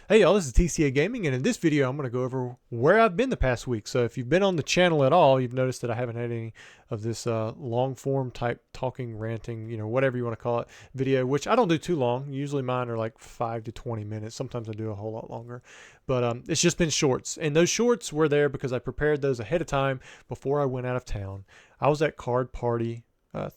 Hey y'all, this is TCA Gaming, and in this video I'm going to go over where I've been the past week. So if you've been on the channel at all, you've noticed that I haven't had any of this long form type talking, ranting, whatever you want to call it, video, which I don't do too long. Usually mine are like 5 to 20 minutes. Sometimes I do a whole lot longer, but it's just been shorts. And those shorts were there because I prepared those ahead of time before I went out of town. I was at Card Party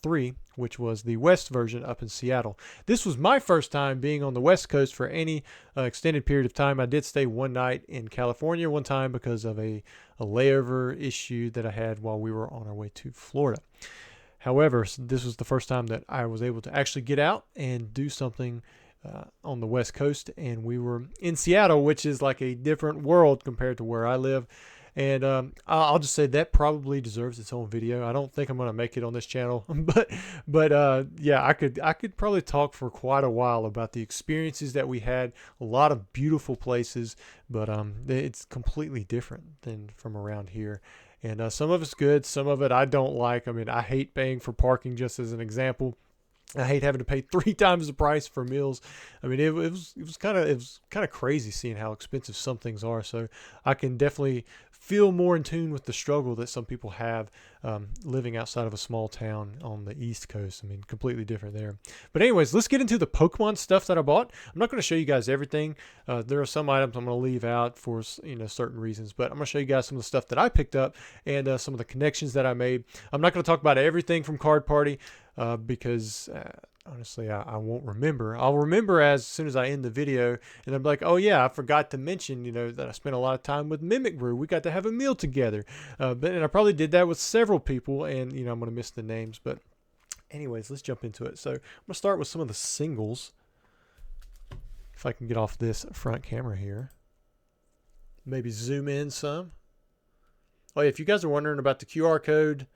3, which was the West version up in Seattle. This was my first time being on the West Coast for any extended period of time. I did stay one night in California one time because of a layover issue that I had while we were on our way to Florida. However, this was the first time that I was able to actually get out and do something on the West Coast, and we were in Seattle, which is like a different world compared to where I live. And I'll just say that probably deserves its own video. I don't think I'm going to make it on this channel, but yeah, I could probably talk for quite a while about the experiences that we had. A lot of beautiful places, but it's completely different than from around here. And some of it's good, some of it I don't like. I mean, I hate paying for parking, just as an example. I hate having to pay 3 times the price for meals. I mean, it was kind of crazy seeing how expensive some things are. So I can definitely feel more in tune with the struggle that some people have living outside of a small town on the East Coast. I mean, completely different there. But anyways, let's get into the Pokemon stuff that I bought. I'm not going to show you guys everything. There are some items I'm going to leave out for certain reasons, but I'm going to show you guys some of the stuff that I picked up and some of the connections that I made. I'm not going to talk about everything from Card Party. Because honestly, I won't remember. I'll remember as soon as I end the video, and I'm like, oh yeah, I forgot to mention, that I spent a lot of time with Mimic Brew. We got to have a meal together. And I probably did that with several people, and I'm going to miss the names. But anyways, let's jump into it. So I'm going to start with some of the singles. If I can get off this front camera here. Maybe zoom in some. Oh yeah, if you guys are wondering about the QR code,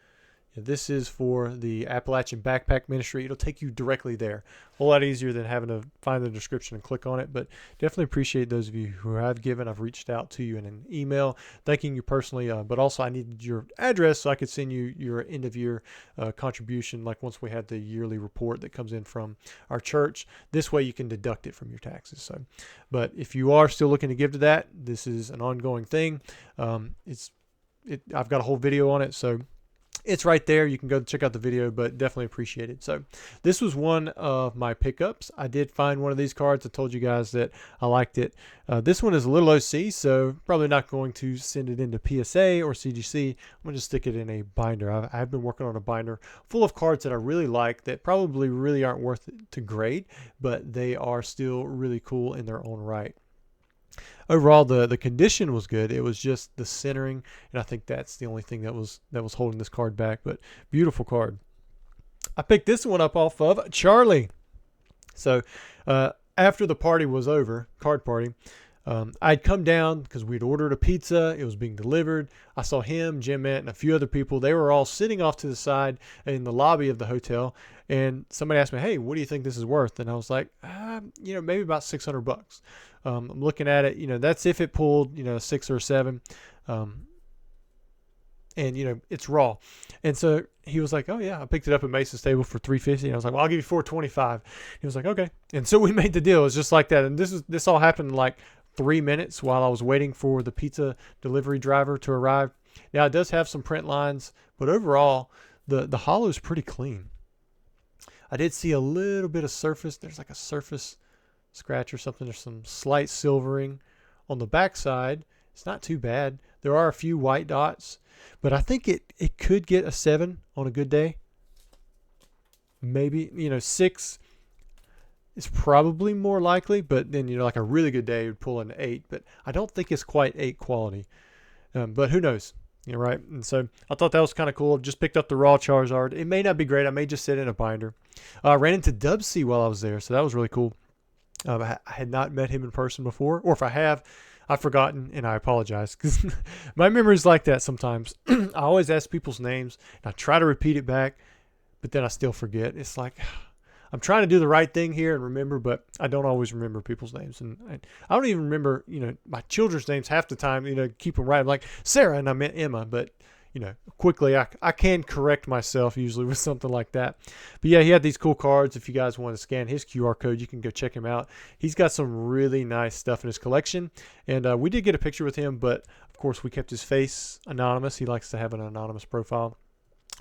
this is for the Appalachian Backpack Ministry. It'll take you directly there. A whole lot easier than having to find the description and click on it. But definitely appreciate those of you who have given. I've reached out to you in an email thanking you personally. But also I needed your address so I could send you your end of year contribution. Like once we have the yearly report that comes in from our church. This way you can deduct it from your taxes. So, but if you are still looking to give to that, this is an ongoing thing. I've got a whole video on it. So it's right there. You can go check out the video, but definitely appreciate it. So this was one of my pickups. I did find one of these cards. I told you guys that I liked it. This one is a little OC, so probably not going to send it into PSA or CGC. I'm going to stick it in a binder. I've been working on a binder full of cards that I really like that probably really aren't worth it to grade, but they are still really cool in their own right. Overall, the condition was good. It was just the centering, and I think that's the only thing that was holding this card back. But beautiful card. I picked this one up off of Charlie. So after the party was over, Card Party, I'd come down because we'd ordered a pizza. It was being delivered. I saw him, Jim, Matt, and a few other people. They were all sitting off to the side in the lobby of the hotel. And somebody asked me, hey, what do you think this is worth? And I was like, maybe about $600. I'm looking at it, that's if it pulled, 6 or 7. And, it's raw. And so he was like, oh yeah, I picked it up at Mason's table for $350. And I was like, well, I'll give you $425. He was like, okay. And so we made the deal. It was just like that. And this all happened in like 3 minutes while I was waiting for the pizza delivery driver to arrive. Now it does have some print lines, but overall the hollow is pretty clean. I did see a little bit of surface. There's like a surface scratch or something. There's some slight silvering on the back side. It's not too bad. There are a few white dots, but I think it could get a 7 on a good day. Maybe, 6 is probably more likely, but then, like a really good day would pull an 8, but I don't think it's quite 8 quality. But who knows? Right. And so I thought that was kind of cool. Just picked up the raw Charizard. It may not be great. I may just sit in a binder. I ran into Dubsy while I was there, so that was really cool. I had not met him in person before, or if I have, I've forgotten, and I apologize because my memory's like that sometimes. I always ask people's names, and I try to repeat it back, but then I still forget. It's like I'm trying to do the right thing here and remember, but I don't always remember people's names, and I don't even remember, my children's names half the time. Keep them right. I'm like Sarah, and I meant Emma, but you know, quickly I can correct myself usually with something like that. But yeah, he had these cool cards. If you guys want to scan his QR code, you can go check him out. He's got some really nice stuff in his collection. And we did get a picture with him, but of course we kept his face anonymous. He likes to have an anonymous profile.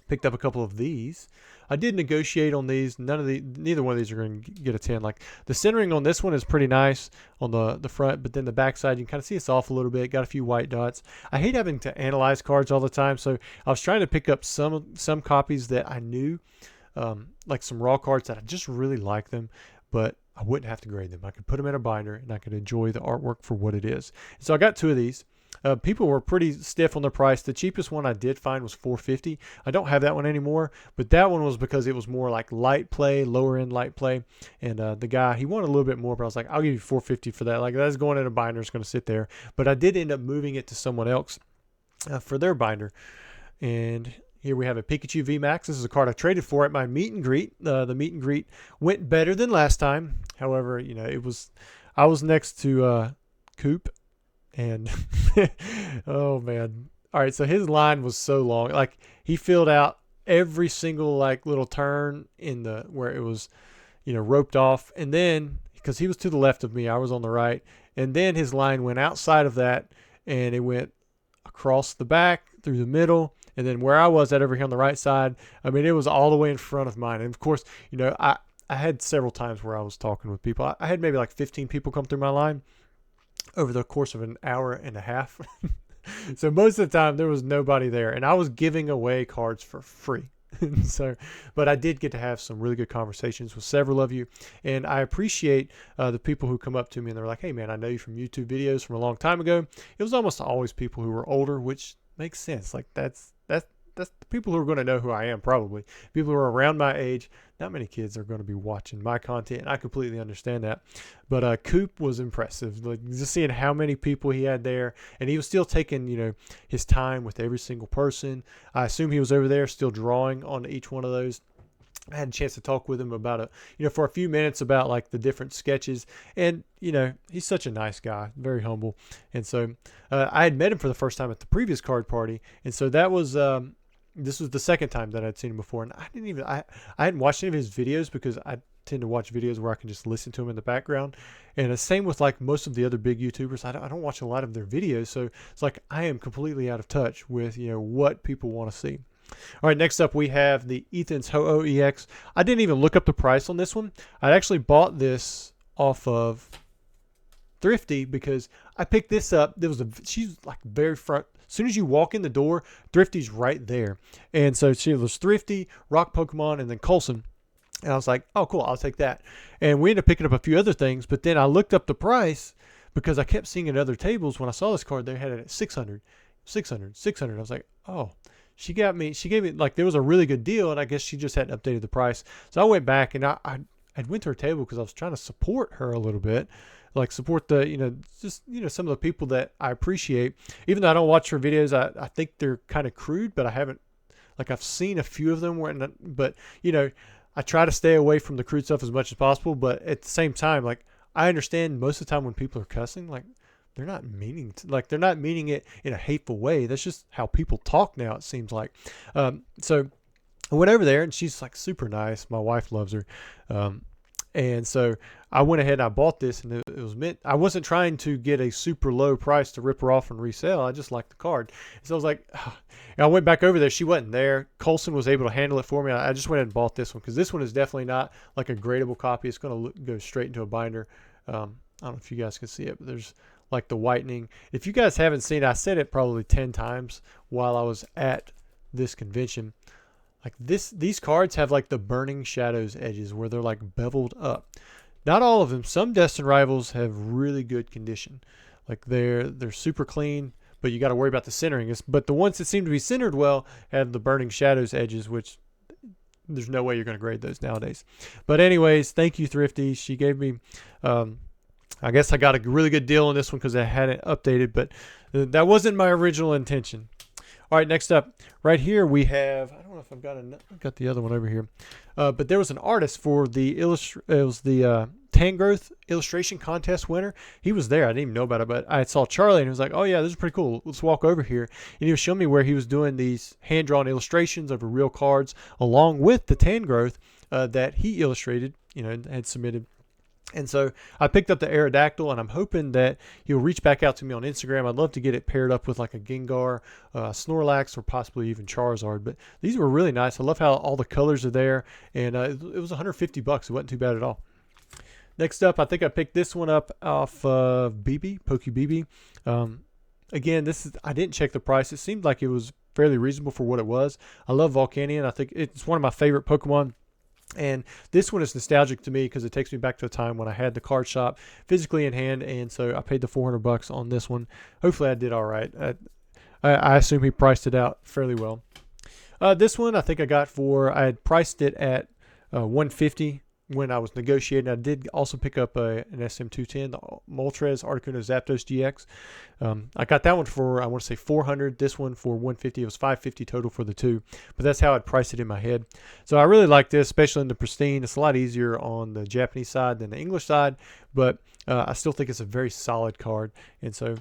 Picked up a couple of these. I did negotiate on these. Neither one of these are going to get a 10. Like the centering on this one is pretty nice on the front, but then the back side, you can kind of see it's off a little bit. Got a few white dots. I hate having to analyze cards all the time, so I was trying to pick up some copies that I knew, like some raw cards that I just really like them, but I wouldn't have to grade them. I could put them in a binder and I could enjoy the artwork for what it is. So I got 2 of these. People were pretty stiff on the price. The cheapest one I did find was $4.50. I don't have that one anymore, but that one was because it was more like light play, lower end light play. And the guy, he wanted a little bit more, but I was like, I'll give you $4.50 for that. Like that's going in a binder. It's going to sit there. But I did end up moving it to someone else for their binder. And here we have a Pikachu VMAX. This is a card I traded for at my meet and greet. The meet and greet went better than last time. However, you know, I was next to Coop. And oh man. All right, so his line was so long. Like he filled out every single like little turn in the where it was, you know, roped off, and then because he was to the left of me, I was on the right, and then his line went outside of that and it went across the back, through the middle, and then where I was at over here on the right side, I mean it was all the way in front of mine. And of course, you know, I had several times where I was talking with people. I had maybe like 15 people come through my line over the course of an hour and a half. So most of the time there was nobody there, and I was giving away cards for free. So, but I did get to have some really good conversations with several of you, and I appreciate the people who come up to me and they're like, hey man, I know you from YouTube videos from a long time ago. It was almost always people who were older, which makes sense. Like that's the people who are going to know who I am, probably. People who are around my age. Not many kids are going to be watching my content, and I completely understand that. But Coop was impressive. Like just seeing how many people he had there, and he was still taking, you know, his time with every single person. I assume he was over there still drawing on each one of those. I had a chance to talk with him about for a few minutes about like the different sketches, and you know, he's such a nice guy, very humble. And so I had met him for the first time at the previous card party, and so that was this was the second time that I'd seen him before, and I hadn't watched any of his videos because I tend to watch videos where I can just listen to him in the background. And the same with like most of the other big YouTubers. I don't watch a lot of their videos, so it's like I am completely out of touch with, you know, what people want to see. All right, next up we have the Ethan's Ho-Oh EX. I didn't even look up the price on this one. I actually bought this off of Thrifty because I picked this up. She's like very front. As soon as you walk in the door, Thrifty's right there. And so she was Thrifty, Rock Pokemon, and then Coulson. And I was like, oh, cool, I'll take that. And we ended up picking up a few other things, but then I looked up the price because I kept seeing at other tables when I saw this card, they had it at 600. I was like, oh, she gave me, like, there was a really good deal, and I guess she just hadn't updated the price. So I went back, and I went to her table because I was trying to support her a little bit. Like support the, you know, just, you know, some of the people that I appreciate. Even though I don't watch her videos, I think they're kind of crude, but I haven't, like I've seen a few of them but you know, I try to stay away from the crude stuff as much as possible. But at the same time, like I understand most of the time when people are cussing, like they're not meaning it in a hateful way. That's just how people talk now, it seems like. So I went over there and she's like super nice. My wife loves her. And so I went ahead and I bought this, and it was meant, I wasn't trying to get a super low price to rip her off and resell. I just liked the card. So I was like, and I went back over there. She wasn't there. Coulson was able to handle it for me. I just went ahead and bought this one because this one is definitely not like a gradable copy. It's going to go straight into a binder. I don't know if you guys can see it, but there's like the whitening. If you guys haven't seen it, I said it probably 10 times while I was at this convention. Like these cards have like the Burning Shadows edges where they're like beveled up. Not all of them. Some Destined Rivals have really good condition. Like they're super clean, but you got to worry about the centering. But the ones that seem to be centered well have the Burning Shadows edges, which there's no way you're going to grade those nowadays. But anyways, thank you, Thrifty. She gave me, I guess I got a really good deal on this one because I hadn't updated, but that wasn't my original intention. All right, next up, right here we have, I don't know if I've got the other one over here, but there was an artist for the Tan Growth illustration contest winner. He was there. I didn't even know about it, but I saw Charlie and he was like, oh yeah, this is pretty cool. Let's walk over here. And he was showing me where he was doing these hand-drawn illustrations of real cards along with the Tan Growth that he illustrated, and had submitted. And so I picked up the Aerodactyl, and I'm hoping that he'll reach back out to me on Instagram. I'd love to get it paired up with like a Gengar, Snorlax, or possibly even Charizard. But these were really nice. I love how all the colors are there, and it was $150. It wasn't too bad at all. Next up, I think I picked this one up off BB, PokeBB. Again, I didn't check the price. It seemed like it was fairly reasonable for what it was. I love Volcanion. I think it's one of my favorite Pokemon. And this one is nostalgic to me because it takes me back to a time when I had the card shop physically in hand, and so I paid the $400 on this one. Hopefully I did all right. I assume he priced it out fairly well. This one I think I had priced it at $150 when I was negotiating. I did also pick up an SM210, the Moltres Articuno Zapdos GX. I got that one for, I want to say $400. This one for $150. It was $550 total for the two, but that's how I'd price it in my head. So I really like this, especially in the pristine. It's a lot easier on the Japanese side than the English side, but I still think it's a very solid card, and so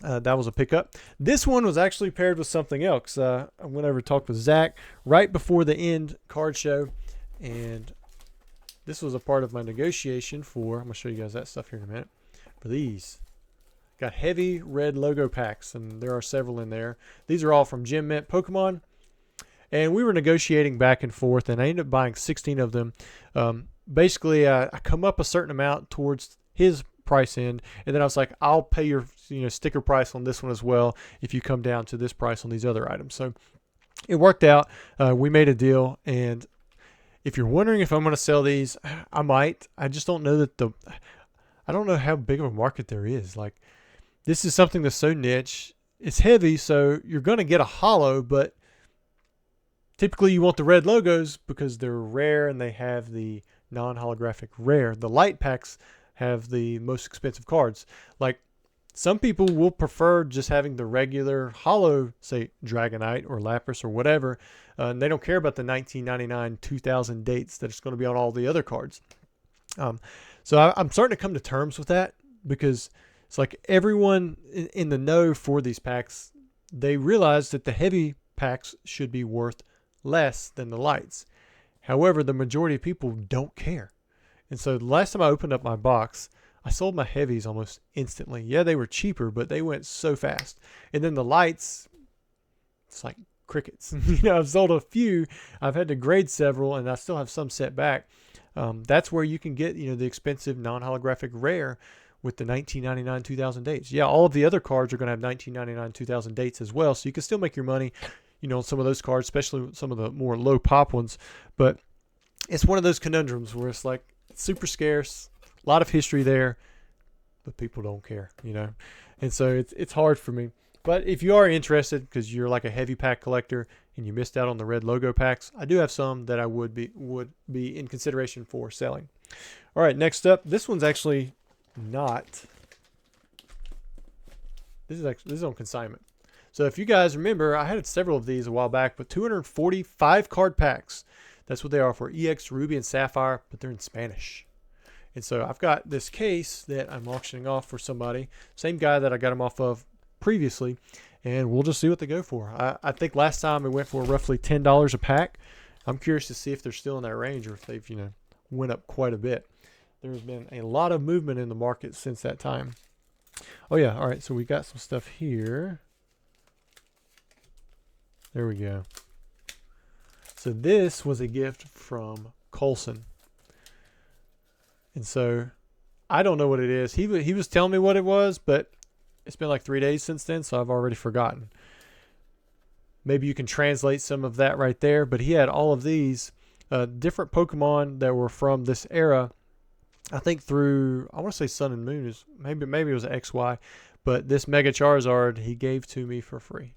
that was a pickup. This one was actually paired with something else. I went over to talk with Zach right before the end card show, and this was a part of my negotiation for, I'm going to show you guys that stuff here in a minute, for these. Got heavy red logo packs, and there are several in there. These are all from Gem Mint Pokemon, and we were negotiating back and forth, and I ended up buying 16 of them. Basically, I come up a certain amount towards his price end, and then I was like, I'll pay your sticker price on this one as well if you come down to this price on these other items. So it worked out. We made a deal, and if you're wondering if I'm going to sell these, I might. I just don't know I don't know how big of a market there is. Like, this is something that's so niche. It's heavy, so you're going to get a holo, but typically you want the red logos because they're rare and they have the non-holographic rare. The light packs have the most expensive cards. Like, some people will prefer just having the regular holo, say Dragonite or Lapras or whatever, and they don't care about the 1999, 2000 dates that's going to be on all the other cards. So I'm starting to come to terms with that, because it's like everyone in the know for these packs, they realize that the heavy packs should be worth less than the lights. However, the majority of people don't care. And so the last time I opened up my box, I sold my heavies almost instantly. Yeah, they were cheaper, but they went so fast. And then the lights, it's like crickets. I've sold a few. I've had to grade several, and I still have some set back. That's where you can get, the expensive non-holographic rare with the 1999, 2000 dates. Yeah, all of the other cards are going to have 1999, 2000 dates as well, so you can still make your money, on some of those cards, especially some of the more low pop ones. But it's one of those conundrums where it's like it's super scarce. A lot of history there, but people don't care, and so it's hard for me. But if you are interested, because you're like a heavy pack collector and you missed out on the red logo packs, I do have some that I would be in consideration for selling. All right, next up, this one's actually not. This is on consignment. So if you guys remember, I had several of these a while back, but 245 card packs. That's what they are for EX Ruby and Sapphire, but they're in Spanish. And so I've got this case that I'm auctioning off for somebody. Same guy that I got them off of previously. And we'll just see what they go for. I think last time it went for roughly $10 a pack. I'm curious to see if they're still in that range or if they've, went up quite a bit. There's been a lot of movement in the market since that time. Oh yeah, all right, so we got some stuff here. There we go. So this was a gift from Colson. And so I don't know what it is. He was telling me what it was, but it's been like 3 days since then, so I've already forgotten. Maybe you can translate some of that right there, but he had all of these different Pokemon that were from this era. I think through, I want to say Sun and Moon, is maybe it was XY, but this Mega Charizard he gave to me for free.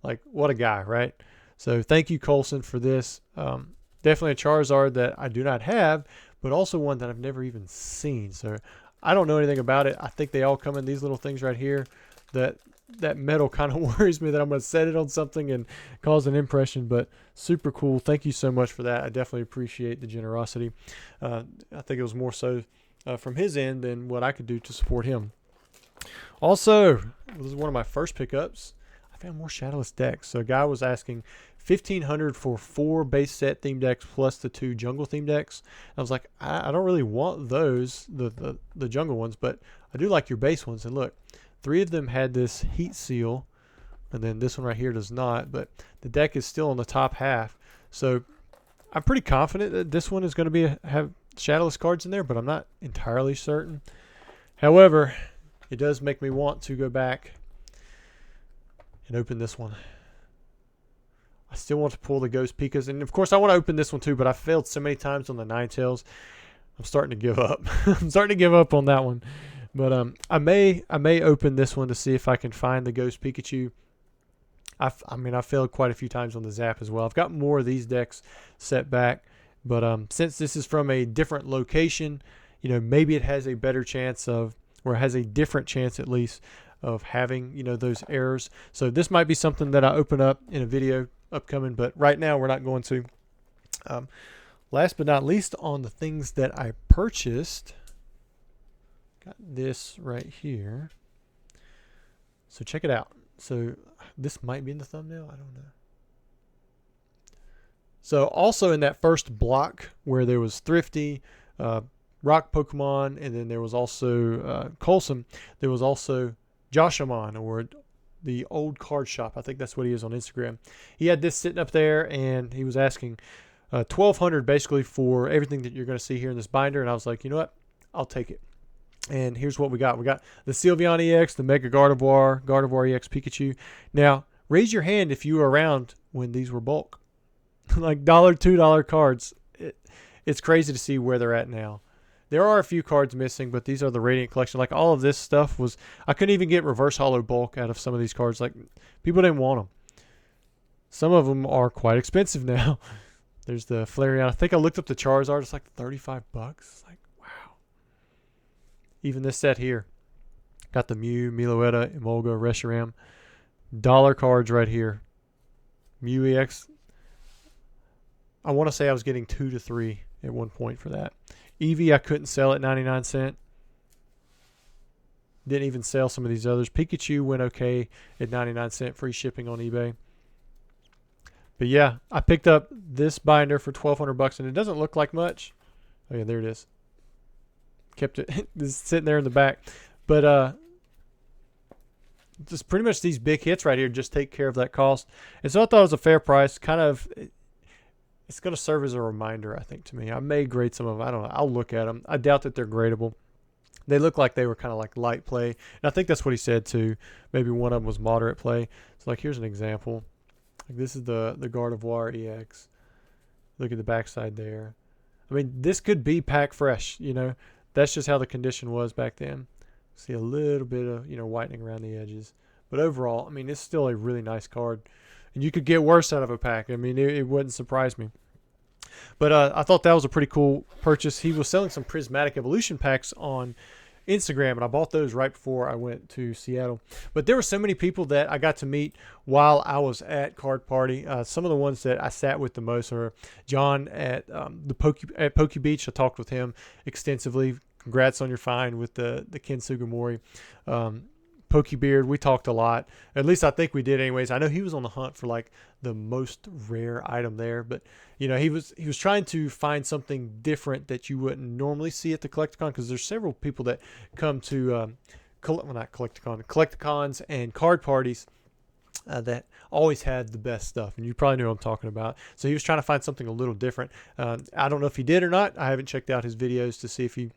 Like, what a guy, right? So thank you, Colson, for this. Definitely a Charizard that I do not have, but also one that I've never even seen. So I don't know anything about it. I think they all come in these little things right here. That metal kind of worries me that I'm going to set it on something and cause an impression, but super cool. Thank you so much for that. I definitely appreciate the generosity. I think it was more so from his end than what I could do to support him. Also, this is one of my first pickups. I found more shadowless decks. So a guy was asking $1,500 for 4 base set theme decks plus the 2 jungle theme decks. I was like, I don't really want those, the jungle ones, but I do like your base ones. And look, 3 of them had this heat seal, and then this one right here does not, but the deck is still on the top half. So I'm pretty confident that this one is going to have shadowless cards in there, but I'm not entirely certain. However, it does make me want to go back and open this one. I still want to pull the Ghost Pikas, and of course I want to open this one too, but I failed so many times on the Ninetales. I'm starting to give up. I'm starting to give up on that one. But I may open this one to see if I can find the Ghost Pikachu. I mean, I failed quite a few times on the Zap as well. I've got more of these decks set back, but since this is from a different location, you know, maybe it has a better chance of, or has a different chance at least, of having, you know, those errors. So this might be something that I open up in a video upcoming, but right now we're not going to. Last but not least, on the things that I purchased, got this right here. So check it out. So this might be in the thumbnail, I don't know. So also in that first block where there was Thrifty, Rock Pokemon, and then there was also Colson, there was also Joshamon, or the old card shop. I think that's what he is on Instagram. He had this sitting up there, and he was asking $1,200 basically for everything that you're going to see here in this binder. And I was like, you know what? I'll take it. And here's what we got. We got the Sylveon EX, the Mega Gardevoir, Gardevoir EX Pikachu. Now, raise your hand if you were around when these were bulk. Like $1, $2 cards. It's crazy to see where they're at now. There are a few cards missing, but these are the Radiant Collection. Like all of this stuff was, I couldn't even get reverse holo bulk out of some of these cards. Like people didn't want them. Some of them are quite expensive now. There's the Flareon. I think I looked up the Charizard. It's like $35. Like, wow. Even this set here. Got the Mew, Miloetta, Emolga, Reshiram. $1 cards right here. Mew EX. I want to say I was getting 2 to 3 at one point for that. Eevee, I couldn't sell at 99 cents. Didn't even sell some of these others. Pikachu went okay at 99 cents, free shipping on eBay. But yeah, I picked up this binder for $1,200, and it doesn't look like much. Oh yeah, there it is. Kept it just sitting there in the back. But just pretty much these big hits right here just take care of that cost. And so I thought it was a fair price. Kind of, it's going to serve as a reminder, I think, to me. I may grade some of them. I don't know. I'll look at them. I doubt that they're gradable. They look like they were kind of like light play. And I think that's what he said, too. Maybe one of them was moderate play. So, like, here's an example. Like, this is the Gardevoir EX. Look at the backside there. I mean, this could be pack fresh, you know. That's just how the condition was back then. See a little bit of, you know, whitening around the edges. But overall, I mean, it's still a really nice card. And you could get worse out of a pack. I mean, it wouldn't surprise me. But I thought that was a pretty cool purchase. He was selling some Prismatic Evolution packs on Instagram, and I bought those right before I went to Seattle. But there were so many people that I got to meet while I was at Card Party. Some of the ones that I sat with the most are John at Poke Beach. I talked with him extensively. Congrats on your find with the Ken Sugimori. Pokebeard, we talked a lot. At least I think we did anyways. I know he was on the hunt for like the most rare item there, but you know, he was trying to find something different that you wouldn't normally see at the Collecticon, because there's several people that come to Collecticons and card parties that always had the best stuff, and you probably know what I'm talking about. So he was trying to find something a little different. I don't know if he did or not. I haven't checked out his videos to see if he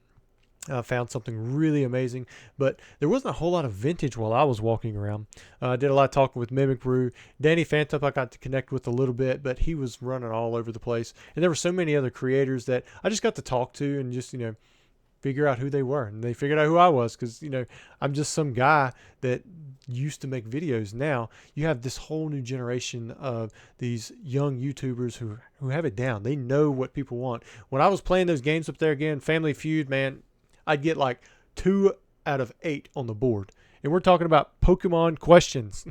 found something really amazing, but there wasn't a whole lot of vintage while I was walking around. I did a lot of talking with Mimic Brew. Danny Phantom I got to connect with a little bit, but he was running all over the place. And there were so many other creators that I just got to talk to and just, you know, figure out who they were. And they figured out who I was, because, you know, I'm just some guy that used to make videos. Now you have this whole new generation of these young YouTubers who have it down. They know what people want. When I was playing those games up there again, Family Feud, man, I'd get like 2 out of 8 on the board. And we're talking about Pokemon questions.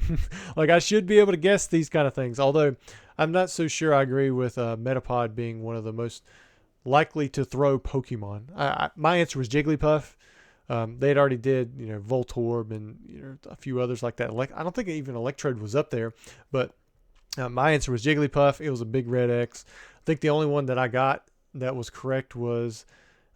Like, I should be able to guess these kind of things. Although I'm not so sure I agree with Metapod being one of the most likely to throw Pokemon? My answer was Jigglypuff. They had already did, Voltorb and a few others like that. I don't think even Electrode was up there, but my answer was Jigglypuff. It was a big red X. I think the only one that I got that was correct was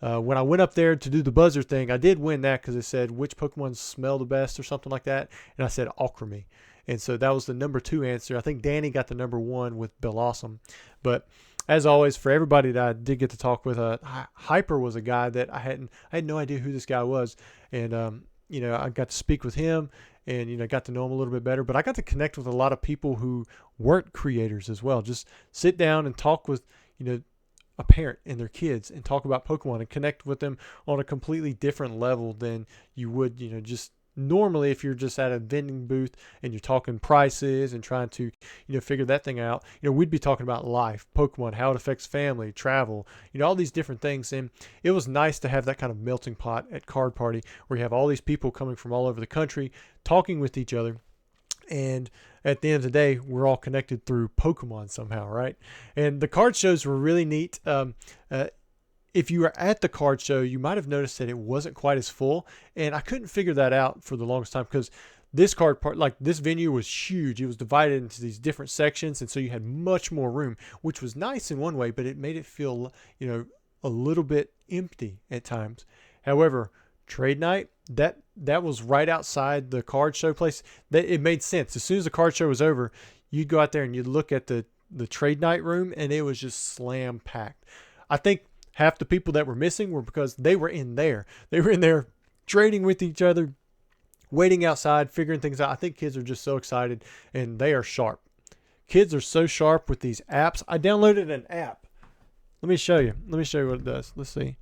when I went up there to do the buzzer thing. I did win that because it said which Pokemon smell the best or something like that, and I said Alchemy. And so that was the number 2 answer. I think Danny got the number 1 with Bellossom. But as always, for everybody that I did get to talk with, Hyper was a guy that I had no idea who this guy was. And, I got to speak with him and, got to know him a little bit better. But I got to connect with a lot of people who weren't creators as well. Just sit down and talk with, a parent and their kids and talk about Pokemon and connect with them on a completely different level than you would, just normally if you're just at a vending booth and you're talking prices and trying to figure that thing out. We'd be talking about life, Pokemon, how it affects family, travel, all these different things. And it was nice to have that kind of melting pot at Card Party where you have all these people coming from all over the country talking with each other, and at the end of the day we're all connected through Pokemon somehow, right? And the card shows were really neat. If you were at the card show, you might have noticed that it wasn't quite as full. And I couldn't figure that out for the longest time because this this venue was huge. It was divided into these different sections. And so you had much more room, which was nice in one way, but it made it feel, a little bit empty at times. However, trade night, that was right outside the card show place. That it made sense. As soon as the card show was over, you'd go out there and you'd look at the trade night room and it was just slam packed. I think half the people that were missing were because they were in there. They were in there trading with each other, waiting outside, figuring things out. I think kids are just so excited and they are sharp. Kids are so sharp with these apps. I downloaded an app. Let me show you. Let me show you what it does. Let's see.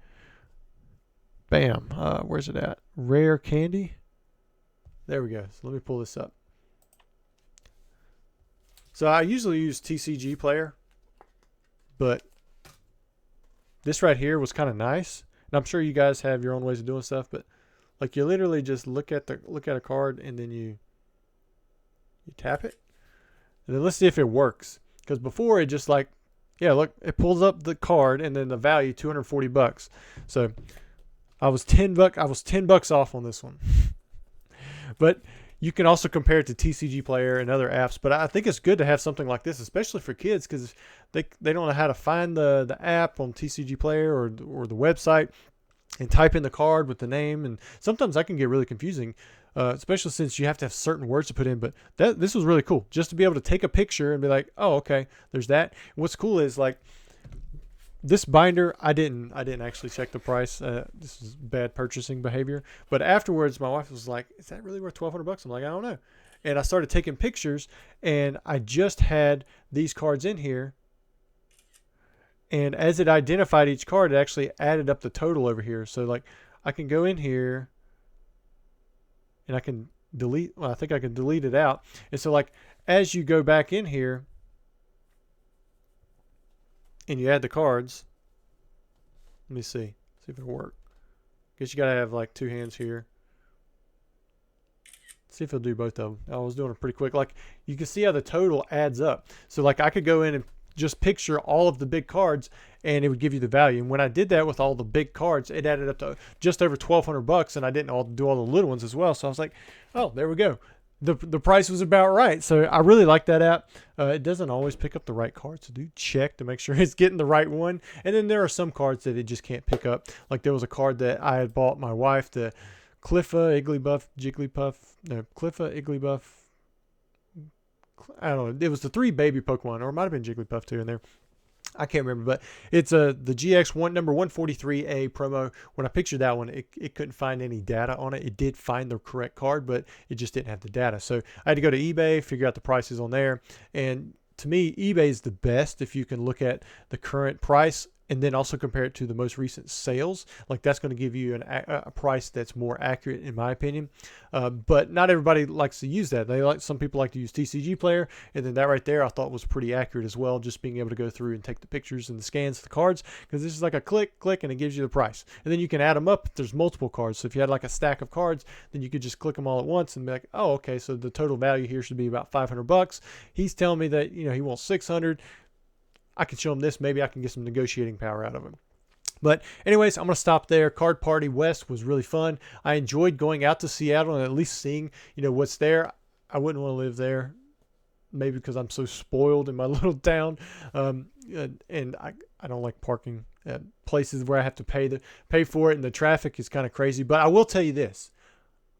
Bam. Where's it at? Rare Candy. There we go. So let me pull this up. So I usually use TCG Player, but this right here was kind of nice. And I'm sure you guys have your own ways of doing stuff, but like you literally just look at a card and then you tap it. And then let's see if it works. Because before it just look, it pulls up the card and then the value $240. So I was $10 off on this one. But you can also compare it to TCG Player and other apps. But I think it's good to have something like this, especially for kids, because they don't know how to find the app on TCG Player or the website and type in the card with the name. And sometimes that can get really confusing, especially since you have to have certain words to put in. But this was really cool, just to be able to take a picture and be like, oh, okay, there's that. And what's cool is like this binder, I didn't actually check the price. This is bad purchasing behavior. But afterwards, my wife was like, "Is that really worth $1,200?" I'm like, "I don't know." And I started taking pictures, and I just had these cards in here. And as it identified each card, it actually added up the total over here. So like, I can go in here, and I can delete. Well, I think I can delete it out. And so like, as you go back in here, and you add the cards. Let me see if it'll work. Guess you gotta have like 2 hands here. Let's see if it'll do both of them. I was doing it pretty quick. Like you can see how the total adds up. So like I could go in and just picture all of the big cards and it would give you the value. And when I did that with all the big cards, it added up to just over $1,200, and I didn't do all the little ones as well. So I was like, oh, there we go. The price was about right. So I really like that app. It doesn't always pick up the right cards, so do check to make sure it's getting the right one. And then there are some cards that it just can't pick up. Like there was a card that I had bought my wife, the Cliffa, Igglybuff, I don't know. It was the 3 baby Pokemon, or it might have been Jigglypuff too in there. I can't remember, but it's the GX number 143A promo. When I pictured that one, it couldn't find any data on it. It did find the correct card, but it just didn't have the data. So I had to go to eBay, figure out the prices on there. And to me, eBay is the best if you can look at the current price and then also compare it to the most recent sales. Like that's going to give you a price that's more accurate in my opinion. But not everybody likes to use that. Some people like to use TCG Player, and then that right there I thought was pretty accurate as well, just being able to go through and take the pictures and the scans of the cards, because this is like a click and it gives you the price. And then you can add them up if there's multiple cards. So if you had like a stack of cards, then you could just click them all at once and be like, oh, okay, so the total value here should be about $500. He's telling me that he wants $600. I can show him this. Maybe I can get some negotiating power out of him. But anyways, I'm going to stop there. Card Party West was really fun. I enjoyed going out to Seattle and at least seeing, what's there. I wouldn't want to live there, maybe because I'm so spoiled in my little town. And I don't like parking at places where I have to pay for it, and the traffic is kind of crazy. But I will tell you this.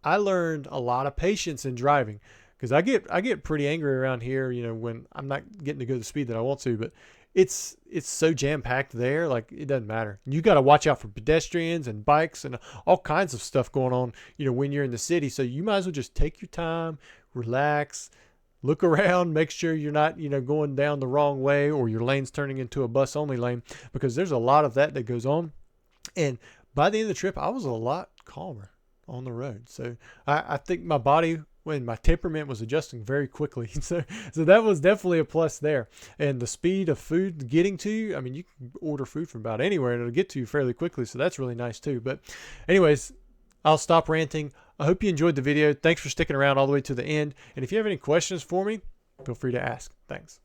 I learned a lot of patience in driving, because I get pretty angry around here, when I'm not getting to go the speed that I want to, but it's so jam-packed there, like it doesn't matter. You got to watch out for pedestrians and bikes and all kinds of stuff going on, when you're in the city. So you might as well just take your time, relax, look around, make sure you're not, going down the wrong way or your lane's turning into a bus only lane, because there's a lot of that goes on. And by the end of the trip, I was a lot calmer on the road. So I think my body, when my temperament was adjusting very quickly. So that was definitely a plus there. And the speed of food getting to you, I mean, you can order food from about anywhere and it'll get to you fairly quickly. So that's really nice too. But anyways, I'll stop ranting. I hope you enjoyed the video. Thanks for sticking around all the way to the end. And if you have any questions for me, feel free to ask. Thanks.